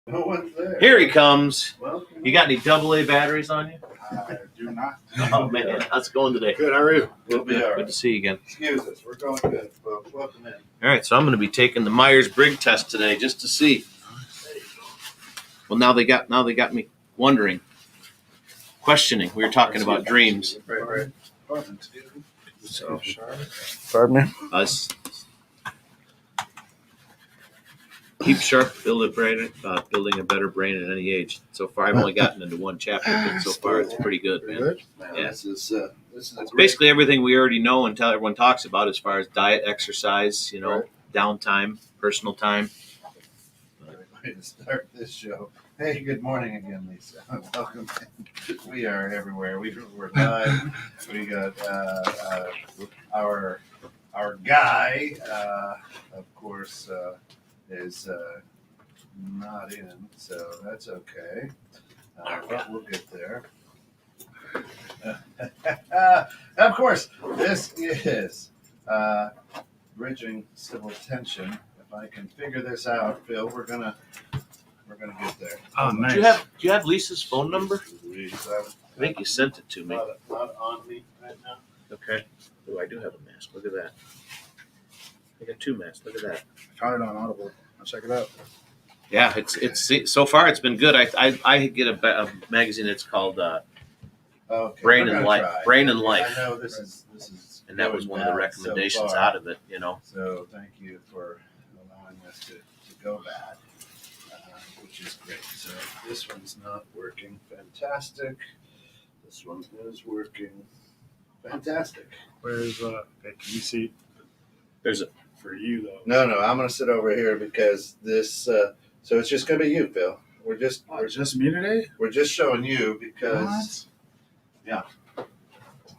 No one's there. Here he comes. Welcome. You got any AA batteries on you? I do not. Oh man, how's it going today? Good. How are you? We'll be all Good right. to see you again. Excuse us. We're going good, folks. Welcome in. All right, so I'm going to be taking the Myers-Briggs test today just to see. Well, now they got me wondering, questioning. We were talking about dreams. Right. So, Pardon me? us keep sharp, building a better brain at any age. So far, I've only gotten into one chapter, but so far it's pretty good, man. Good. Yeah. This is It's basically everything we already know and everyone talks about as far as diet, exercise, Right. downtime, personal time. Way to start this show. Hey, good morning again, Lisa. Welcome. We are everywhere. We're live. We got our guy, of course, is not in, so that's okay. But we'll get there. Of course, this is bridging civil tension. If I can figure this out, Phil, we're gonna get there. Oh, nice. Do you have Lisa's phone number? I think you sent it to me. Not on me right now. Okay. Oh, I do have a mask. Look at that. I got two masks. Look at that. I found it on Audible. I'll check it out. Yeah, it's so far it's been good. I get a magazine. It's called Okay, Brain we're and gonna Life. try. Brain and Life. I know this is, And that was one of the bad so recommendations far. out of it. So thank you for allowing us to go bad, which is great. So this one's not working. Fantastic. This one is working. Fantastic. Where's can you see There's a for you though? No, I'm gonna sit over here because this. So it's just gonna be you, Phil. We're just Just me today? we're just showing you because.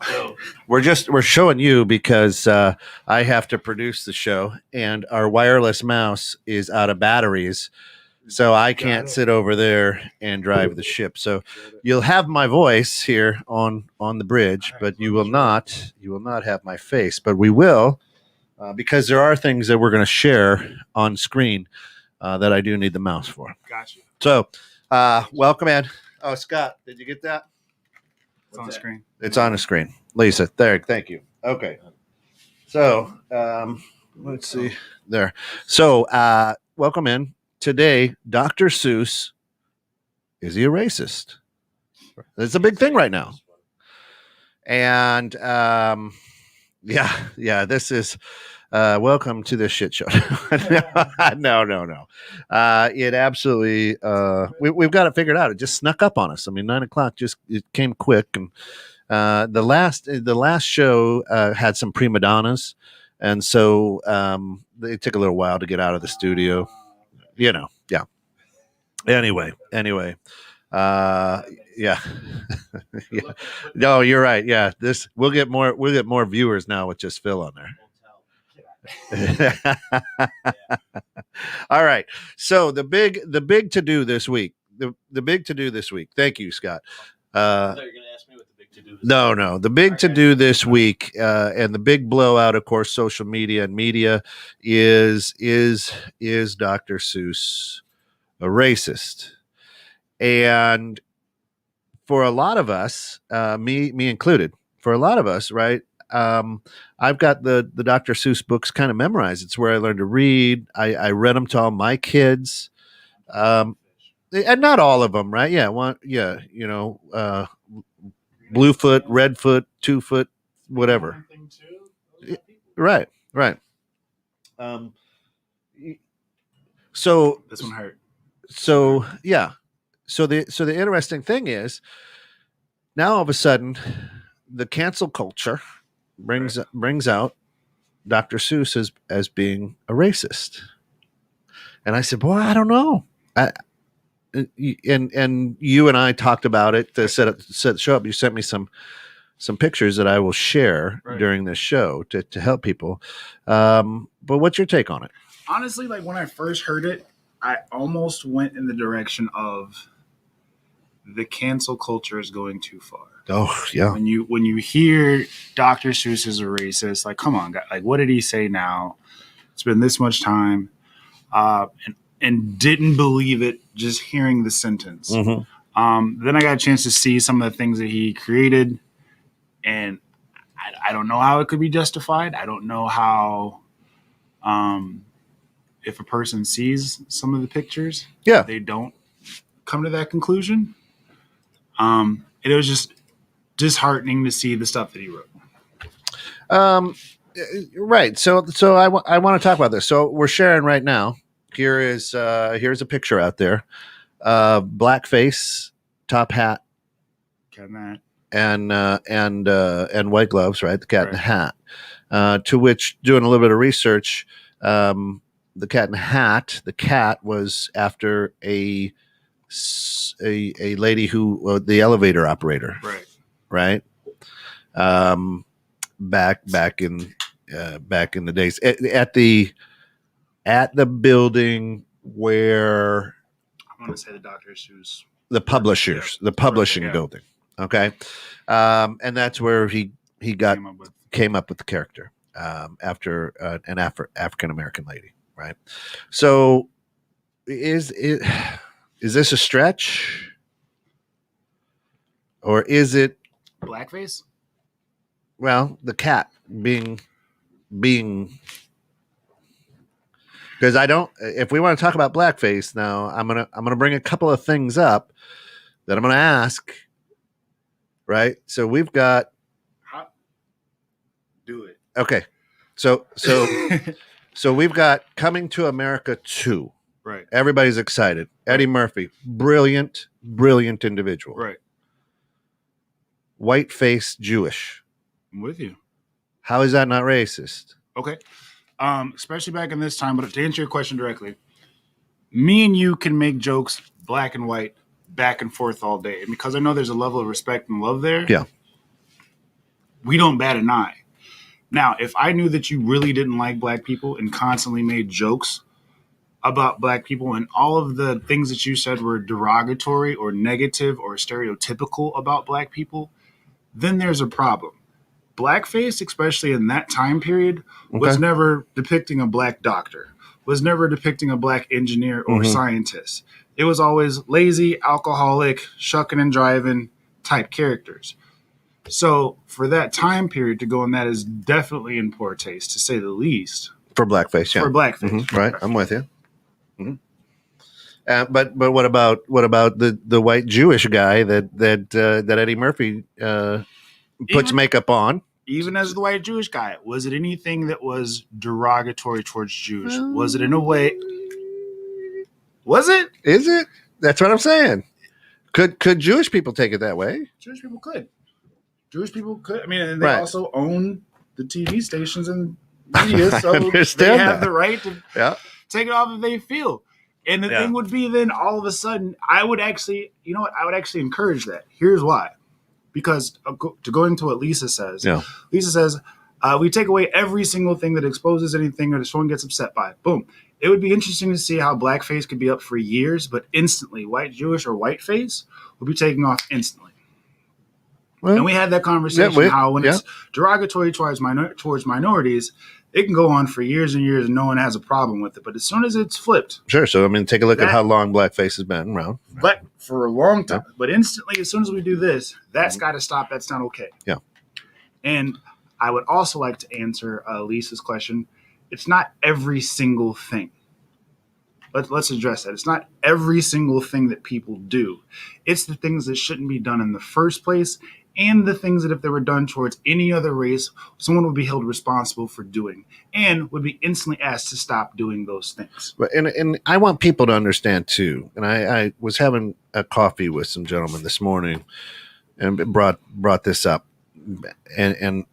So We're showing you because I have to produce the show and our wireless mouse is out of batteries, so I can't sit over there and drive the ship. So you'll have my voice here on the bridge, but you will not have my face. But we will because there are things that we're going to share on screen that I do need the mouse for. got you. So welcome in. Oh, Scott, did you get that? It's on the screen. It's on the screen. Lisa, there. Thank you. Okay. So, let's see there. So, welcome in. Today, Dr. Seuss, is he a racist? It's a big thing right now. And, this is, welcome to this shit show. No. It absolutely, we've got it figured out. It just snuck up on us. I mean, 9:00 it came quick. And the last show had some prima donnas. And so it took a little while to get out of the studio, yeah. Anyway. Yeah. Yeah. No, you're right. Yeah. We'll get more viewers now with just Phil on there. All right. So the big to do this week. The big to do this week. Thank you, Scott. I thought you were going to ask me what the big to do is. No. The big to do this week, and the big blowout, of course, social media and media is Dr. Seuss a racist? And for a lot of us, me included, for a lot of us, right? I've got the Dr. Seuss books kind of memorized. It's where I learned to read. I read them to all my kids, and not all of them, right? Yeah, Bluefoot, Redfoot, Twofoot, whatever. Right. So This one hurt. So yeah. So the interesting thing is now all of a sudden the cancel culture brings out Dr. Seuss as being a racist. And I said, boy, I don't know. And you and I talked about it to set the show up. You sent me some pictures that I will share during this show to help people. But what's your take on it? Honestly, like when I first heard it, I almost went in the direction of the cancel culture is going too far. Oh yeah. When you hear Dr. Seuss is a racist, like come on, guy, like what did he say now? It's been this much time, and and didn't believe it just hearing the sentence. Then I got a chance to see some of the things that he created, and I don't know how it could be justified. I don't know how, if a person sees some of the pictures, they don't come to that conclusion. It was just disheartening to see the stuff that he wrote. Right. So I want to talk about this. So we're sharing right now. Here's a picture out there. Blackface, top hat, and white gloves, right? The cat in the hat. To which, doing a little bit of research, the cat in the hat. The cat was after a lady who the elevator operator, right? Back in the days at the building where I want to say the Dr. Seuss, the publishing building. Okay. And that's where he came up with the character, after an African American lady. Right. So is this a stretch, or is it blackface? Well, the cat being because I don't. If we want to talk about blackface now, I'm gonna bring a couple of things up that I'm gonna ask. Right. So we've got. Do it. Okay. So we've got Coming to America 2. Right. Everybody's excited. Eddie Murphy, brilliant individual. Right. White face Jewish. I'm with you. How is that not racist? Okay. Especially back in this time, but to answer your question directly, me and you can make jokes black and white back and forth all day. And because I know there's a level of respect and love there, we don't bat an eye. Now, if I knew that you really didn't like black people and constantly made jokes about black people and all of the things that you said were derogatory or negative or stereotypical about black people, then there's a problem. Blackface, especially in that time period, was never depicting a black doctor, was never depicting a black engineer or scientist. It was always lazy, alcoholic, shucking and driving type characters. So for that time period to go in that is definitely in poor taste, to say the least. For blackface, yeah. For blackface. Right, I'm with you. But what about the white Jewish guy that Eddie Murphy puts makeup on? Even as the white Jewish guy, was it anything that was derogatory towards Jews? Was it in a way? Was it? Is it? That's what I'm saying. Could Jewish people take it that way? Jewish people could. I mean, and they also own the TV stations and media, so they have the right to take it off if they feel. And the thing would be then all of a sudden, I would actually encourage that. Here's why. Because to go into what Lisa says, Lisa says, we take away every single thing that exposes anything or that someone gets upset by. Boom. It would be interesting to see how blackface could be up for years, but instantly white Jewish or whiteface will be taken off instantly. Well, and we had that conversation how when it's derogatory towards minorities, it can go on for years and years and no one has a problem with it. But as soon as it's flipped. Sure. So, I mean, take a look at how long blackface has been around. But for a long time. But instantly, as soon as we do this, that's got to stop. That's not okay. Yeah. And I would also like to answer Lisa's question. It's not every single thing. Let's address that. It's not every single thing that people do. It's the things that shouldn't be done in the first place, and the things that if they were done towards any other race, someone would be held responsible for doing and would be instantly asked to stop doing those things. And I want people to understand too. And I was having a coffee with some gentlemen this morning and brought this up and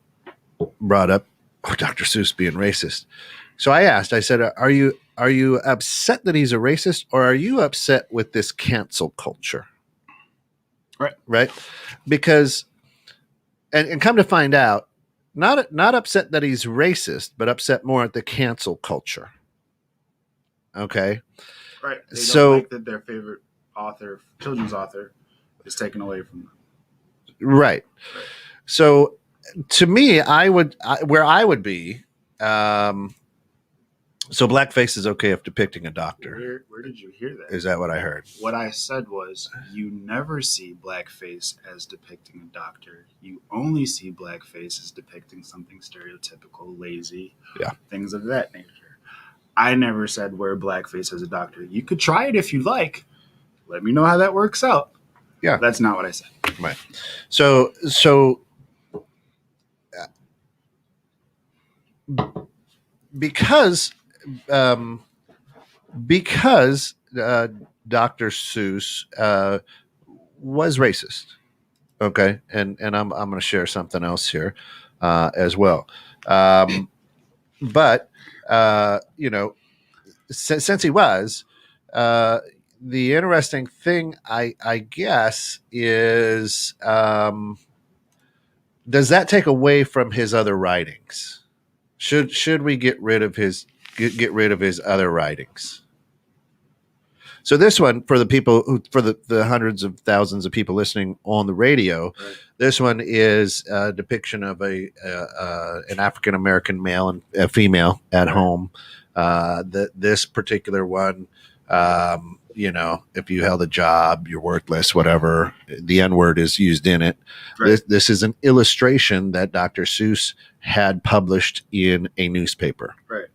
brought up Dr. Seuss being racist. So I said, are you upset that he's a racist, or are you upset with this cancel culture? Right. Because, and come to find out, not upset that he's racist, but upset more at the cancel culture. Okay. Right. They don't like that their favorite author, children's author, is taken away from them. Right. So to me, where I would be, So blackface is okay if depicting a doctor. Where did you hear that? Is that what I heard? What I said was, you never see blackface as depicting a doctor. You only see blackface as depicting something stereotypical, lazy, things of that nature. I never said wear blackface as a doctor. You could try it if you like. Let me know how that works out. Yeah. That's not what I said. Right. So because Dr. Seuss was racist. Okay, and I'm going to share something else here as well. But since he was, the interesting thing, I guess, is does that take away from his other writings? Should we get rid of his other writings? So this one, for the people for the hundreds of thousands of people listening on the radio, right. This one is a depiction of an African American male and a female at home. This particular one, if you held a job, you're worthless, whatever. The N-word is used in it. Right. This is an illustration that Dr. Seuss had published in a newspaper. Right.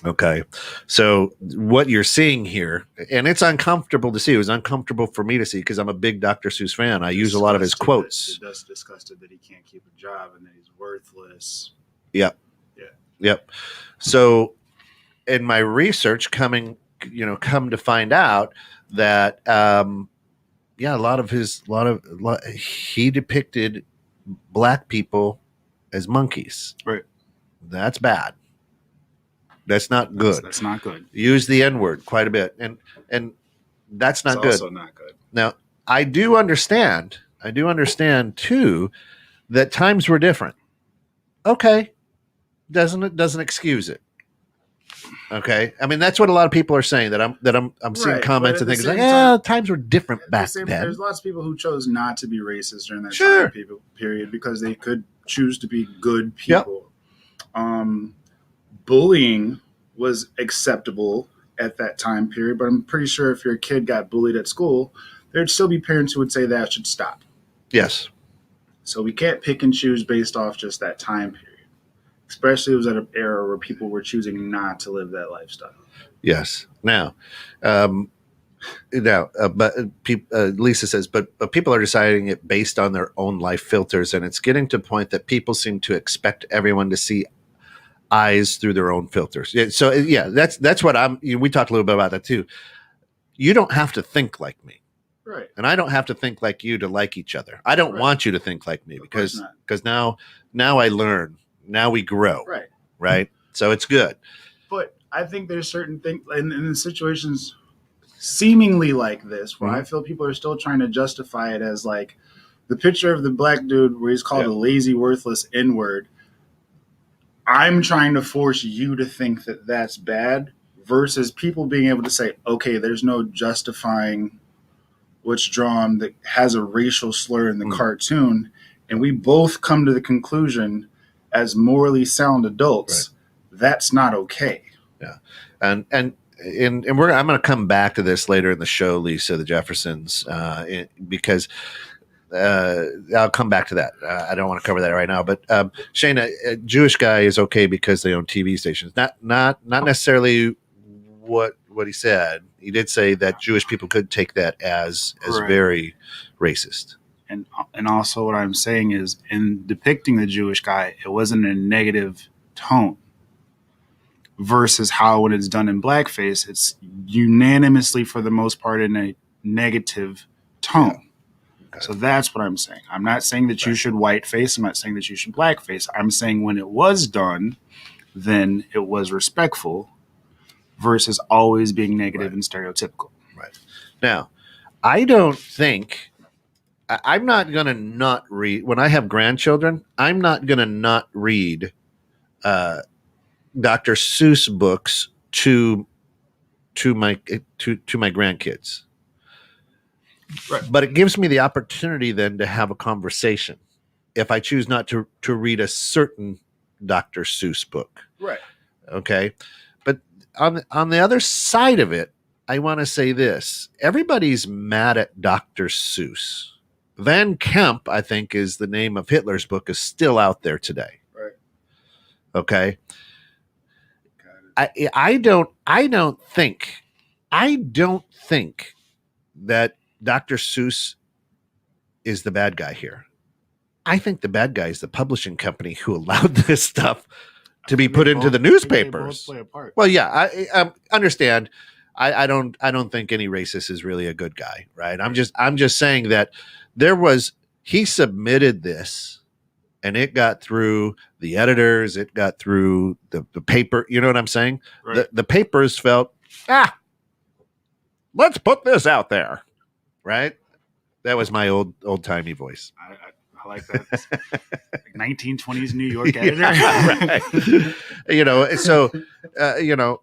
Okay. So what you're seeing here, and it's uncomfortable to see. It was uncomfortable for me to see because I'm a big Dr. Seuss fan. I use a lot of his quotes. He's disgusted that he can't keep a job and that he's worthless. Yep. Yeah. Yep. So in my research come to find out that, he depicted black people as monkeys. Right. That's bad. That's not good. That's not good. Use the N-word quite a bit. And that's not good. Also not good. Now, I do understand too that times were different. Okay. Doesn't excuse it. Okay. I mean, that's what a lot of people are saying, that I'm seeing comments and things like, times were different back then. There's lots of people who chose not to be racist during that time period because they could choose to be good people. Yep. Bullying was acceptable at that time period, but I'm pretty sure if your kid got bullied at school, there'd still be parents who would say that should stop. Yes. So we can't pick and choose based off just that time period, especially it was at an era where people were choosing not to live that lifestyle. Yes. Now, Lisa says, but people are deciding it based on their own life filters, and it's getting to the point that people seem to expect everyone to see eyes through their own filters. So that's what we talked a little bit about that too. You don't have to think like me. Right. And I don't have to think like you to like each other. I don't want you to think like me because now I learn. Now we grow. Right. Right. So it's good. But I think there's certain things in situations seemingly like this where I feel people are still trying to justify it as like the picture of the black dude where he's called a lazy, worthless N-word. I'm trying to force you to think that that's bad versus people being able to say, okay, there's no justifying what's drawn that has a racial slur in the cartoon. And we both come to the conclusion as morally sound adults, that's not okay. Yeah. And I'm going to come back to this later in the show, Lisa, the Jeffersons, because I'll come back to that. I don't want to cover that right now, but Shane, a Jewish guy is okay because they own TV stations. Not necessarily what he said. He did say that Jewish people could take that as very racist. And also what I'm saying is, in depicting the Jewish guy, it wasn't a negative tone. Versus how when it's done in blackface, it's unanimously for the most part in a negative tone. So that's what I'm saying. I'm not saying that you should whiteface. I'm not saying that you should blackface. I'm saying when it was done, then it was respectful versus always being negative and stereotypical. Right. Now, I don't think I'm not going to not read when I have grandchildren. I'm not going to not read Dr. Seuss books to my grandkids. Right. But it gives me the opportunity then to have a conversation if I choose not to read a certain Dr. Seuss book. Right. Okay. But on the other side of it, I want to say this: everybody's mad at Dr. Seuss. Van Kemp, I think, is the name of Hitler's book, is still out there today. Right. Okay. I don't think that Dr. Seuss is the bad guy here. I think the bad guy is the publishing company who allowed this stuff to be put into the newspapers. Well, yeah, I understand. I don't think any racist is really a good guy, right? I'm just saying that he submitted this, and it got through the editors, it got through the paper. You know what I'm saying? Right. The papers felt, let's put this out there, right? That was my old timey voice. I like that. Like 1920s New York editor. Yeah, right.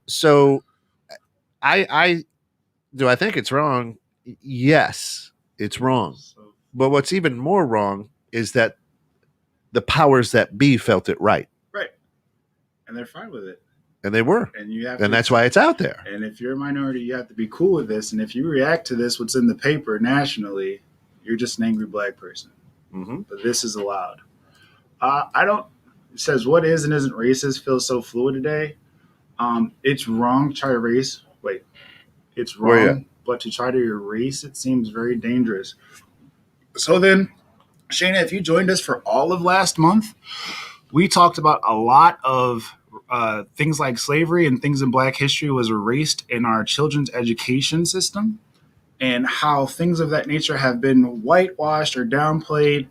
So I do I think it's wrong? Yes, it's wrong. But what's even more wrong is that the powers that be felt it right. Right. And they're fine with it. And they were. And that's why it's out there. And if you're a minority, you have to be cool with this. And if you react to this, what's in the paper nationally, you're just an angry black person. Mm-hmm. But this is allowed. It says what is and isn't racist feels so fluid today. It's wrong to try to erase. It's wrong, but to try to erase it seems very dangerous. So then, Shayna, if you joined us for all of last month, we talked about a lot of things like slavery and things in Black history was erased in our children's education system, and how things of that nature have been whitewashed or downplayed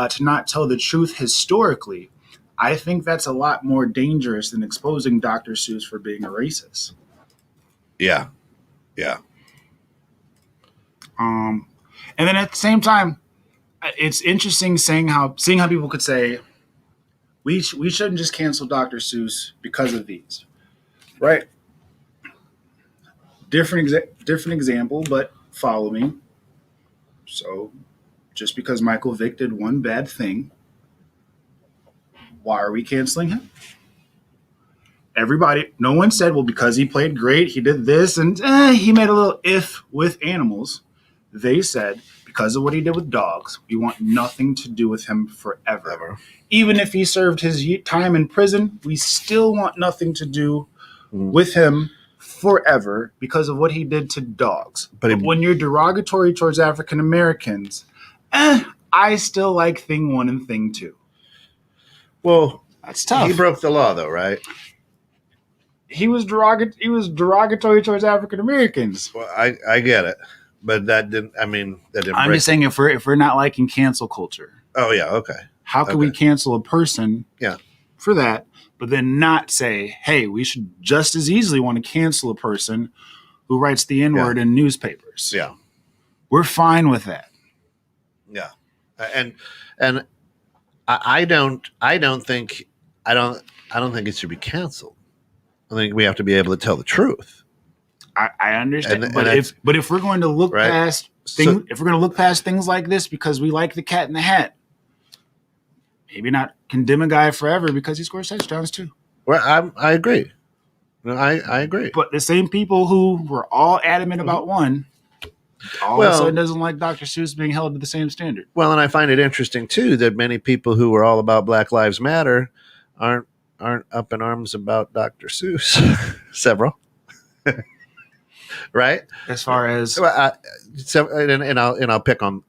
to not tell the truth historically. I think that's a lot more dangerous than exposing Dr. Seuss for being a racist. Yeah. Yeah. And then at the same time, it's interesting seeing how people could say, we shouldn't just cancel Dr. Seuss because of these. Right. Different example, but follow me. So just because Michael Vick did one bad thing, why are we canceling him? No one said, well, because he played great, he did this, and he made a little if with animals. They said, because of what he did with dogs, we want nothing to do with him forever. Even if he served his time in prison, we still want nothing to do with him forever because of what he did to dogs. But when you're derogatory towards African Americans, I still like thing 1 and thing 2. Well, that's tough. He broke the law, though, right? He was derogatory towards African Americans. Well, I get it, but that didn't. I'm just saying, if we're not liking cancel culture. Oh yeah, okay. How can we cancel a person? Yeah. For that, but then not say, hey, we should just as easily want to cancel a person who writes the N-word in newspapers. Yeah. We're fine with that. Yeah. And I don't think it should be canceled. I think we have to be able to tell the truth. I understand, but if we're going to look past things like this because we like the Cat in the Hat, maybe not condemn a guy forever because he scores touchdowns too. Well, I agree. I agree. But the same people who were all adamant about one, all of a sudden doesn't like Dr. Seuss being held to the same standard. Well, and I find it interesting too that many people who were all about Black Lives Matter aren't up in arms about Dr. Seuss. Several. Right? As far as I'll pick on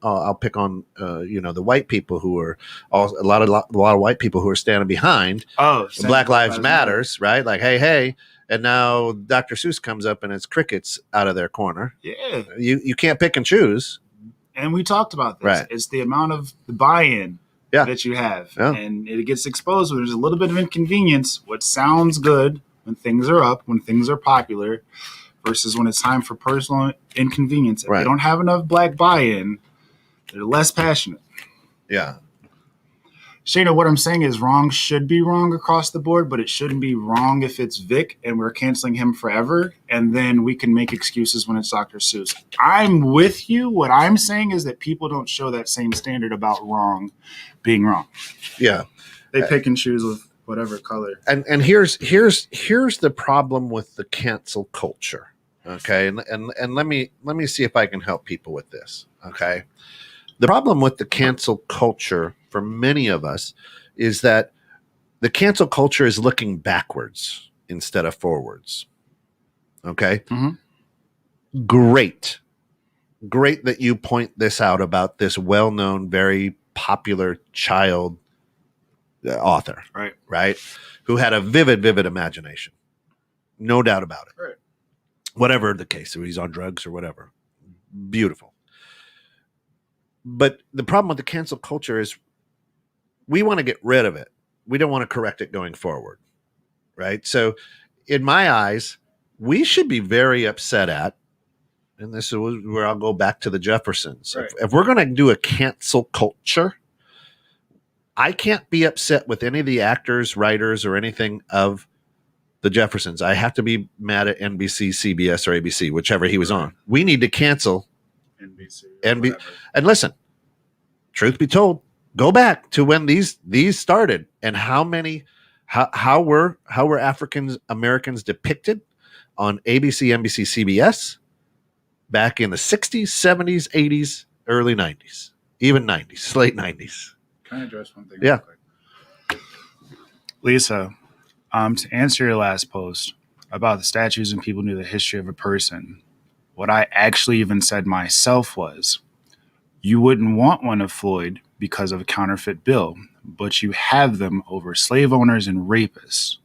the white people who are a lot of white people who are standing behind Black Lives Matters, right? Like, hey, and now Dr. Seuss comes up and it's crickets out of their corner. Yeah, you can't pick and choose. And we talked about this. Right. It's the amount of the buy-in that you have, and it gets exposed when there's a little bit of inconvenience. What sounds good when things are up, when things are popular, versus when it's time for personal inconvenience. If they don't have enough black buy-in, they're less passionate. Yeah. Shayna, what I'm saying is wrong should be wrong across the board, but it shouldn't be wrong if it's Vic and we're canceling him forever, and then we can make excuses when it's Dr. Seuss. I'm with you. What I'm saying is that people don't show that same standard about wrong being wrong. Yeah. They pick and choose with whatever color. And here's the problem with the cancel culture. Okay, and let me see if I can help people with this. Okay, the problem with the cancel culture for many of us is that the cancel culture is looking backwards instead of forwards. Okay, great that you point this out about this well-known, very popular child author, right, who had a vivid imagination, no doubt about it. Right. Whatever the case, or he's on drugs or whatever. Beautiful. But the problem with the cancel culture is we want to get rid of it. We don't want to correct it going forward. Right. So in my eyes, we should be very upset at, and this is where I'll go back to the Jeffersons. Right. If we're going to do a cancel culture, I can't be upset with any of the actors, writers, or anything of the Jeffersons. I have to be mad at NBC, CBS, or ABC, whichever he was on. We need to cancel NBC. And listen, truth be told, go back to when these started and how were African Americans depicted on ABC, NBC, CBS back in the 60s, 70s, 80s, early 90s, even 90s, late 90s. Can I address one thing? Yeah. Lisa, to answer your last post about the statues and people knew the history of a person, what I actually even said myself was, you wouldn't want one of Floyd because of a counterfeit bill, but you have them over slave owners and rapists.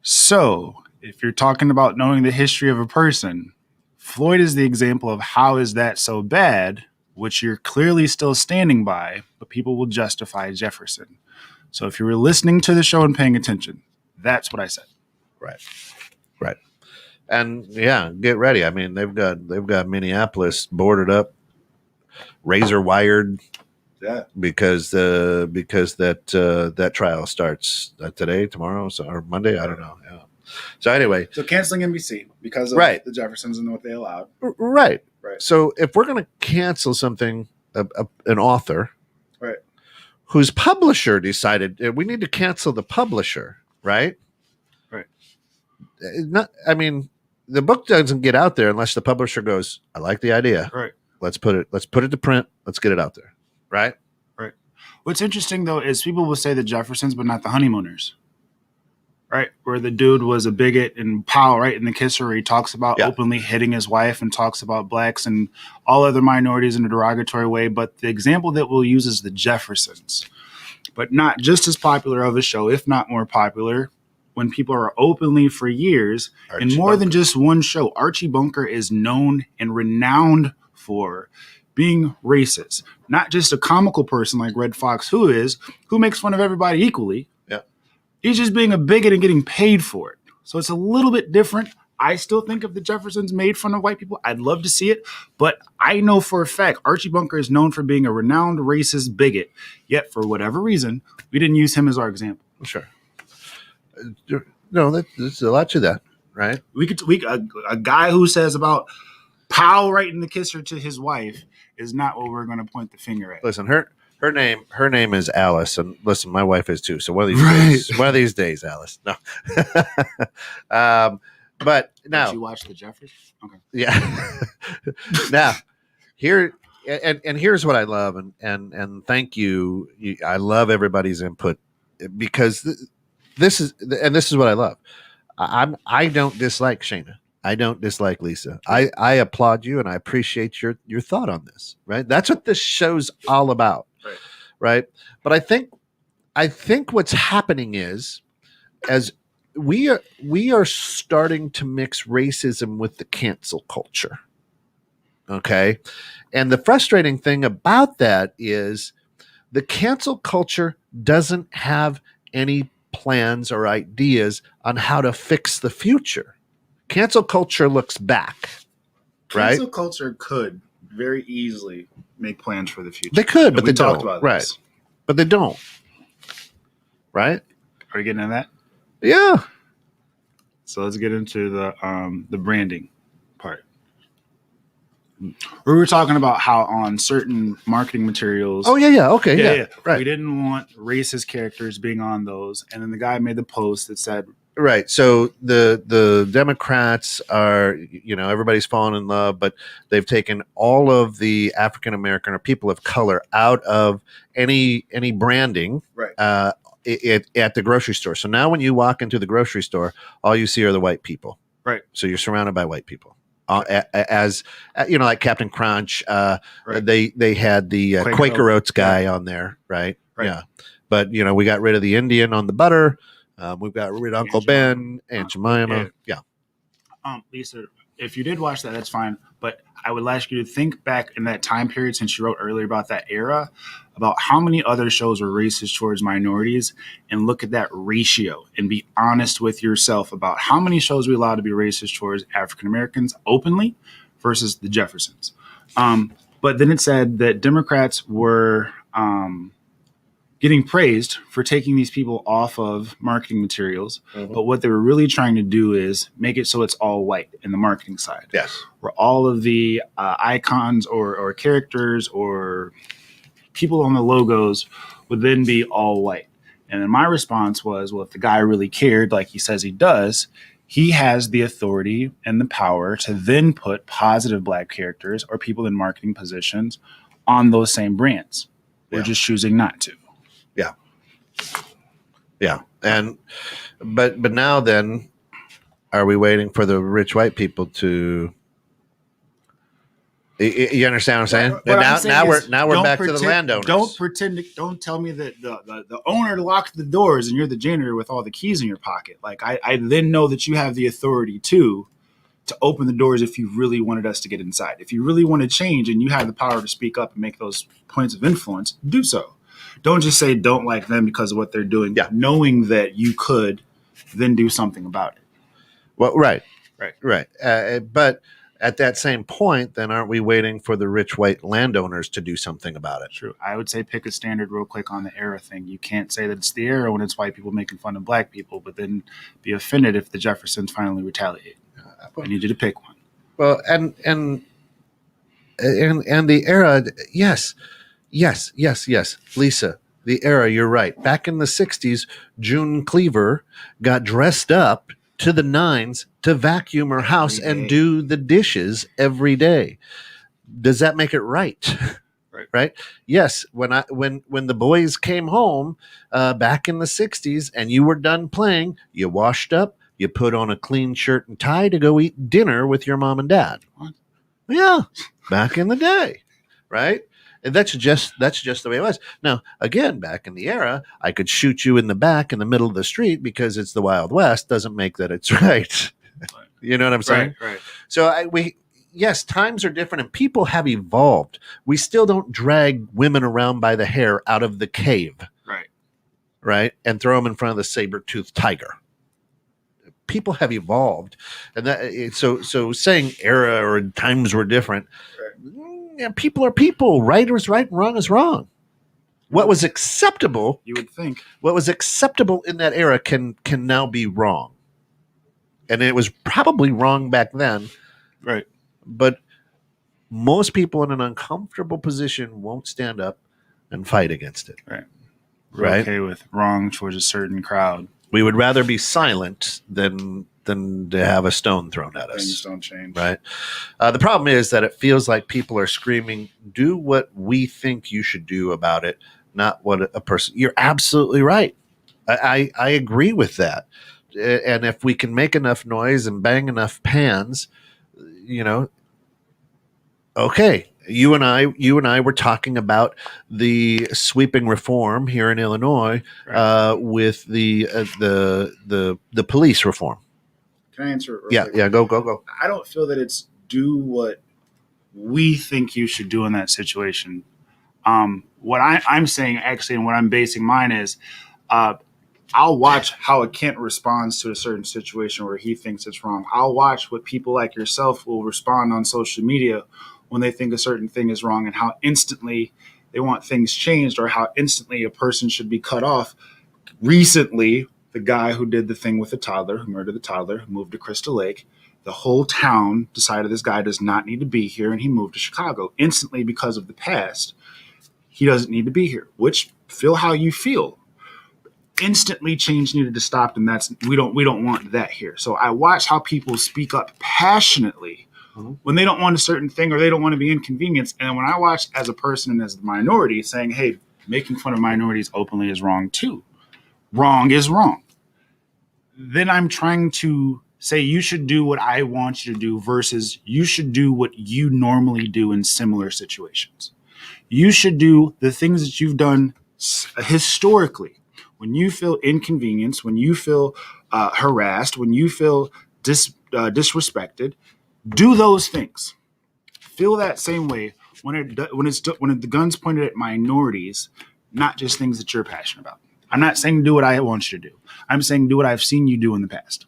So if you're talking about knowing the history of a person, Floyd is the example of how is that so bad, which you're clearly still standing by, but people will justify Jefferson. So if you were listening to the show and paying attention, that's what I said. Right. And yeah, get ready. I mean, they've got Minneapolis boarded up, razor wired. Yeah. Because that trial starts today, tomorrow, or Monday. I don't know. Yeah. So anyway, so canceling NBC because of the Jeffersons and what they allowed. Right. So if we're going to cancel something, an author, right, whose publisher decided we need to cancel the publisher, right? I mean, the book doesn't get out there unless the publisher goes, I like the idea. Right. Let's put it to print. Let's get it out there. Right. What's interesting though is people will say the Jeffersons, but not the Honeymooners. Right. Where the dude was a bigot and Powell, right, in The Kisser, where he talks about openly hitting his wife and talks about blacks and all other minorities in a derogatory way. But the example that we'll use is the Jeffersons, but not just as popular of a show, if not more popular, when people are openly for years in more than just one show. Archie Bunker is known and renowned for being racist, not just a comical person like Red Fox, who makes fun of everybody equally. Yeah. He's just being a bigot and getting paid for it. So it's a little bit different. I still think if the Jeffersons made fun of white people, I'd love to see it. But I know for a fact Archie Bunker is known for being a renowned racist bigot. Yet for whatever reason, we didn't use him as our example. Sure. No, there's a lot to that, right? A guy who says about Powell writing The Kisser to his wife is not what we're going to point the finger at. Listen, her name is Alice, and listen, my wife is too. So one of these days, Alice. No, but now did you watch the Jeffers? Okay, yeah. Now here and here's what I love, and thank you. I love everybody's input because this is what I love. I don't dislike Shayna. I don't dislike Lisa. I applaud you and I appreciate your thought on this. Right. That's what this show's all about. Right. But I think what's happening is as we are starting to mix racism with the cancel culture. Okay. And the frustrating thing about that is the cancel culture doesn't have any plans or ideas on how to fix the future. Cancel culture looks back, right? Cancel culture could very easily make plans for the future. They could, but they don't. About right. This. But they don't. Right? Are you getting into that? Yeah. So let's get into the branding part. We were talking about how on certain marketing materials. Oh yeah. Okay. Yeah. Right. We didn't want racist characters being on those, and then the guy made the post that said, right. So the Democrats are, everybody's fallen in love, but they've taken all of the African American or people of color out of any branding. Right. At the grocery store. So now when you walk into the grocery store, all you see are the white people. Right. So you're surrounded by white people. As like Captain Crunch, right. they had the Quaker Oats guy on there, right? Yeah, but we got rid of the Indian on the butter. We've got rid of Uncle Ben, Aunt Jemima. Yeah. Lisa, if you did watch that, that's fine. But I would ask you to think back in that time period, since you wrote earlier about that era, about how many other shows were racist towards minorities, and look at that ratio and be honest with yourself about how many shows we allowed to be racist towards African Americans openly versus the Jeffersons. But then it said that Democrats were getting praised for taking these people off of marketing materials. Mm-hmm. But what they were really trying to do is make it so it's all white in the marketing side. Yes. Where all of the icons or characters or people on the logos would then be all white. And then my response was, well, if the guy really cared, like he says he does, he has the authority and the power to then put positive black characters or people in marketing positions on those same brands. They're just choosing not to. Yeah. Yeah. And but now then, are we waiting for the rich white people to you understand what I'm saying? Now we're back to the landowners. Don't tell me that the owner locked the doors and you're the janitor with all the keys in your pocket. Like I then know that you have the authority to open the doors if you really wanted us to get inside. If you really want to change and you have the power to speak up and make those points of influence, do so. Don't just say don't like them because of what they're doing, knowing that you could then do something about it. Well, right. But at that same point, then aren't we waiting for the rich white landowners to do something about it? True. I would say pick a standard real quick on the era thing. You can't say that it's the era when it's white people making fun of black people, but then be offended if the Jeffersons finally retaliate. I need you to pick one. Well, and the era, yes. Lisa, the era, you're right. Back in the 60s, June Cleaver got dressed up to the nines to vacuum her house and do the dishes every day. Does that make it right? Right? Yes. When the boys came home back in the 60s and you were done playing, you washed up, you put on a clean shirt and tie to go eat dinner with your mom and dad. What? Yeah. Back in the day. Right? And that's just the way it was. Now, again, back in the era, I could shoot you in the back in the middle of the street because it's the Wild West. Doesn't make that it's right. You know what I'm saying? Right. So yes, times are different and people have evolved. We still don't drag women around by the hair out of the cave. Right. And throw them in front of the saber-toothed tiger. People have evolved. And that so saying era or times were different. Yeah, people are people. Right is right, wrong is wrong. What was acceptable, you would think, what was acceptable in that era can now be wrong. And it was probably wrong back then. Right. But most people in an uncomfortable position won't stand up and fight against it. Right. We're okay with wrong towards a certain crowd. We would rather be silent than to have a stone thrown at us. Things don't change. Right. The problem is that it feels like people are screaming, do what we think you should do about it, not what a person. You're absolutely right. I agree with that. And if we can make enough noise and bang enough pans, okay. You and I were talking about the sweeping reform here in Illinois with the police reform. Can I answer it? Yeah. Go. I don't feel that it's do what we think you should do in that situation. What I'm saying actually, and what I'm basing mine is, I'll watch how a Kent responds to a certain situation where he thinks it's wrong. I'll watch what people like yourself will respond on social media when they think a certain thing is wrong and how instantly they want things changed or how instantly a person should be cut off. Recently, the guy who did the thing with the toddler, who murdered the toddler, who moved to Crystal Lake, the whole town decided this guy does not need to be here, and he moved to Chicago instantly because of the past. He doesn't need to be here, which feel how you feel. Instantly change needed to stop, and that's we don't want that here. So I watch how people speak up passionately when they don't want a certain thing or they don't want to be inconvenienced. And when I watch as a person and as the minority saying, hey, making fun of minorities openly is wrong too. Wrong is wrong. Then I'm trying to say you should do what I want you to do versus you should do what you normally do in similar situations. You should do the things that you've done historically. When you feel inconvenienced, when you feel harassed, when you feel disrespected, do those things. Feel that same way when the gun's pointed at minorities, not just things that you're passionate about. I'm not saying do what I want you to do. I'm saying do what I've seen you do in the past.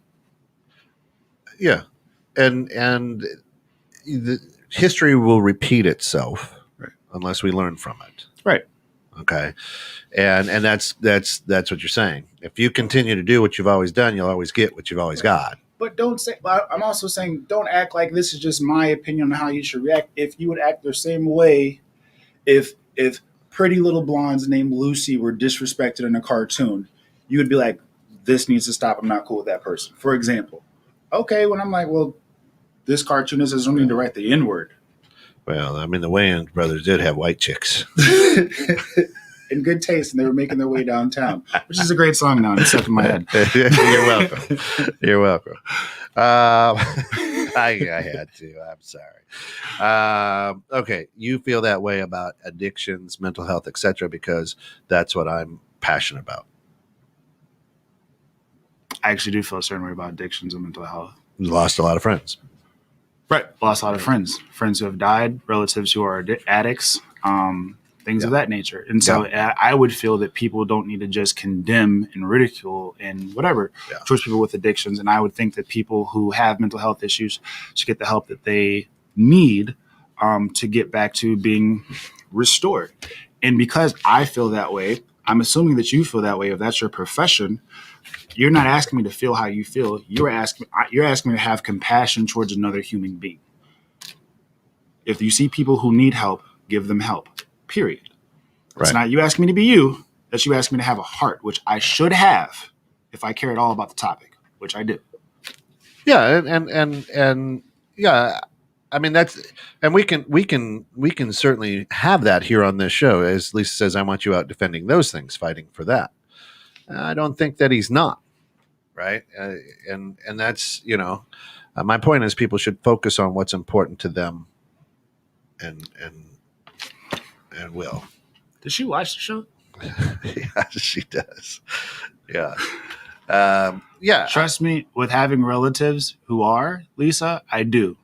Yeah, and the history will repeat itself, right, unless we learn from it. Right. Okay. And that's what you're saying. If you continue to do what you've always done, you'll always get what you've always got. But don't say. I'm also saying don't act like this is just my opinion on how you should react. If you would act the same way, if pretty little blondes named Lucy were disrespected in a cartoon, you would be like, this needs to stop. I'm not cool with that person. For example. Okay, when I'm like, well, this cartoonist doesn't need to write the N-word. Well, I mean, the Wayans brothers did have white chicks. In good taste, and they were making their way downtown, which is a great song now. It's stuck in my head. You're welcome. You're welcome. I had to. I'm sorry. Okay, you feel that way about addictions, mental health, etc., because that's what I'm passionate about. I actually do feel a certain way about addictions and mental health. You lost a lot of friends. Right. Lost a lot of friends who have died, relatives who are addicts, things of that nature. And so I would feel that people don't need to just condemn and ridicule and whatever towards people with addictions. And I would think that people who have mental health issues should get the help that they need to get back to being restored. And because I feel that way, I'm assuming that you feel that way. If that's your profession, you're not asking me to feel how you feel. You're asking me to have compassion towards another human being. If you see people who need help, give them help. Period. It's not you asking me to be you. That's you asking me to have a heart, which I should have if I cared all about the topic, which I do. Yeah, and yeah. I mean and we can certainly have that here on this show. As Lisa says, I want you out defending those things, fighting for that. I don't think that he's not, right? And that's my point is people should focus on what's important to them, and will. Does she watch the show? Yeah, she does. Yeah. Yeah. Trust me, with having relatives who are, Lisa, I do.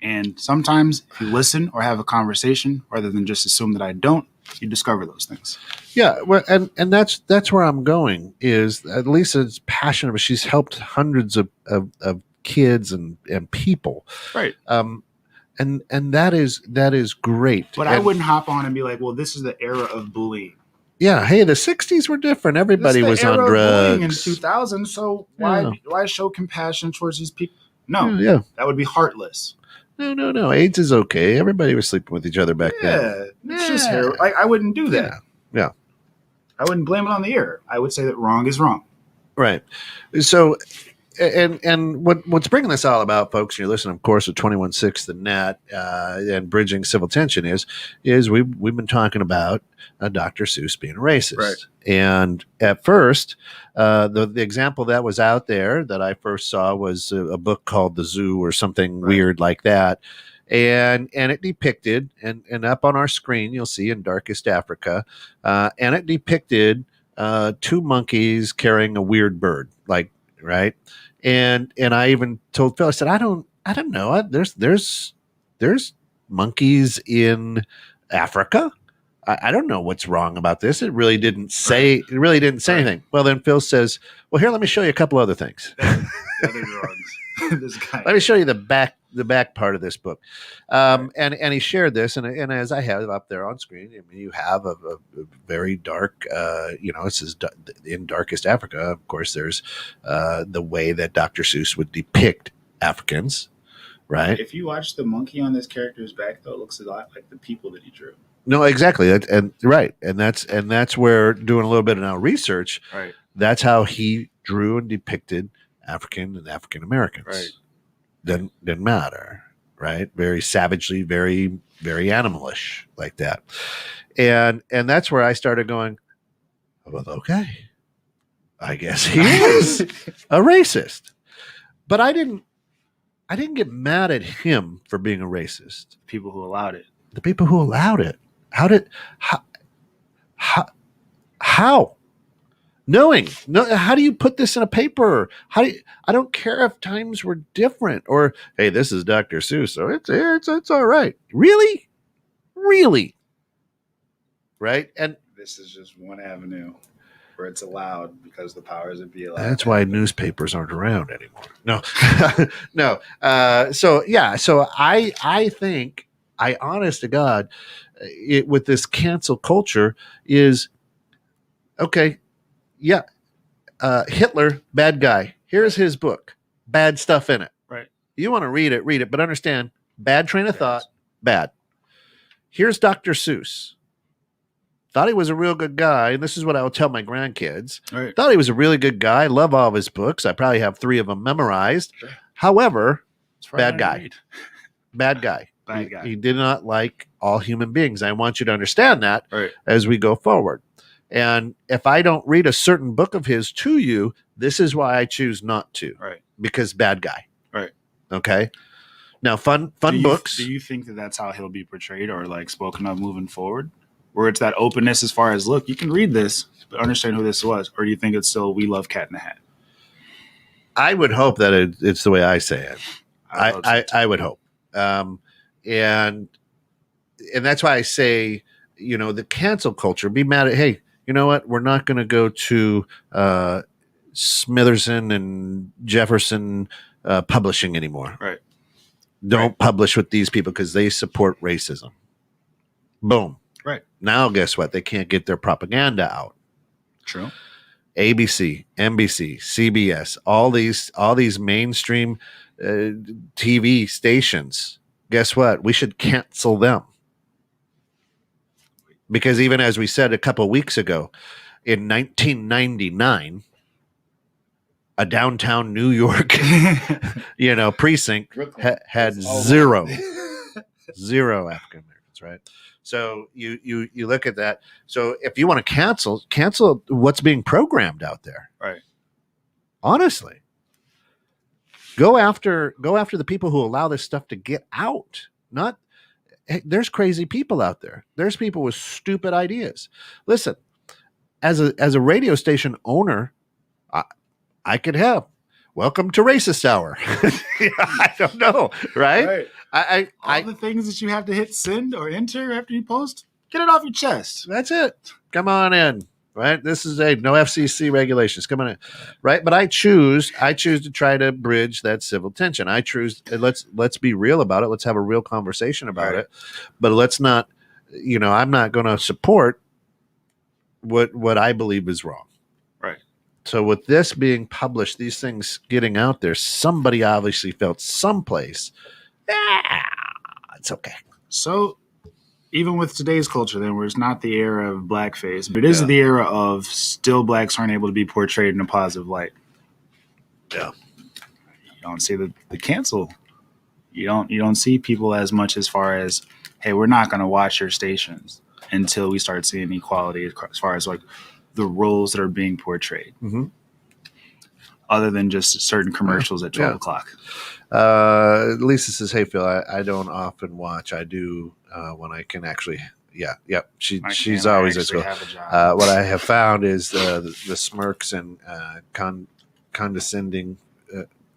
And sometimes if you listen or have a conversation, rather than just assume that I don't, you discover those things. Yeah, well, and that's where I'm going. Is Lisa's passionate, but she's helped hundreds of kids and people, right? And that is great. But I wouldn't hop on and be like, well, this is the era of bullying. Yeah, hey, the '60s were different. Everybody was on drugs in 2000. So why show compassion towards these people? No, that would be heartless. No. AIDS is okay. Everybody was sleeping with each other back then. Yeah, it's just hair. I wouldn't do that. Yeah. I wouldn't blame it on the air. I would say that wrong is wrong. Right. So, and what's bringing this all about, folks? You're listening, of course, to 21.6 The Net and Bridging Civil Tension is we've been talking about Dr. Seuss being racist. Right. And at first, the example that was out there that I first saw was a book called The Zoo or something weird like that. And it depicted, and up on our screen, you'll see in Darkest Africa, and it depicted two monkeys carrying a weird bird, like, right? And I even told Phil, I said, I don't know. There's monkeys in Africa. I don't know what's wrong about this. It really didn't say anything. Well, then Phil says, well, here, let me show you a couple other things. This guy. Let me show you the back part of this book. And he shared this, and as I have up there on screen, I mean, you have a very dark, it says in Darkest Africa. Of course, there's the way that Dr. Seuss would depict Africans, right? If you watch the monkey on this character's back, though, it looks a lot like the people that he drew. No, exactly, and right, and that's where doing a little bit of now research. Right. That's how he drew and depicted African and African Americans. Right. Didn't matter, right? Very savagely, very very animalish like that, and that's where I started going, well, okay, I guess he is a racist, but I didn't get mad at him for being a racist. People who allowed it. The people who allowed it. How? Knowing, no, how do you put this in a paper? I don't care if times were different or, hey, this is Dr. Seuss, so it's all right. Really? Right? And this is just one avenue where it's allowed because the powers that be allowed. That's why newspapers aren't around anymore. No, no. So I think, honest to God, with this cancel culture is okay. Yeah, Hitler, bad guy. Here's his book, bad stuff in it. Right. You want to read it, but understand, bad train of thought, bad. Here's Dr. Seuss. Thought he was a real good guy, and this is what I will tell my grandkids. Right. Thought he was a really good guy. Love all of his books. I probably have 3 of them memorized. Sure. However, bad guy. Bad guy. Bad guy. He did not like all human beings. I want you to understand that as we go forward. And if I don't read a certain book of his to you, this is why I choose not to. Right. Because bad guy. Right. Okay. Now, fun books. Do you think that that's how he'll be portrayed or like spoken of moving forward? Where it's that openness as far as, look, you can read this, but understand who this was. Or do you think it's still We Love Cat in the Hat? I would hope that it's the way I say it. I would hope. And that's why I say, the cancel culture, be mad at, hey, you know what? We're not going to go to Smitherson and Jefferson publishing anymore. Right. Don't publish with these people because they support racism. Boom. Right. Now, guess what? They can't get their propaganda out. True. ABC, NBC, CBS, all these mainstream TV stations. Guess what? We should cancel them. Because even as we said a couple of weeks ago, in 1999, a downtown New York, precinct had zero African Americans, right? So you look at that. So if you want to cancel what's being programmed out there. Right. Honestly. Go after the people who allow this stuff to get out. Not hey, there's crazy people out there. There's people with stupid ideas. Listen, as a radio station owner, I could have welcome to Racist Hour. I don't know, right? All the things that you have to hit send or enter after you post, get it off your chest. That's it. Come on in, right? This is no FCC regulations. Come on in, right? But I choose to try to bridge that civil tension. I choose. Let's be real about it. Let's have a real conversation about it. But let's not. I'm not going to support what I believe is wrong. Right. So with this being published, these things getting out there, somebody obviously felt someplace. It's okay. So even with today's culture, then, where it's not the era of blackface, but it is the era of still blacks aren't able to be portrayed in a positive light. Yeah. You don't see the cancel. You don't see people as much as far as, hey, we're not going to watch your stations until we start seeing equality as far as like the roles that are being portrayed. Mm-hmm. Other than just certain commercials at 12 o'clock. Lisa says, "Hey Phil, I don't often watch. I do when I can actually." Yeah. She's always at school. What I have found is the smirks and condescending.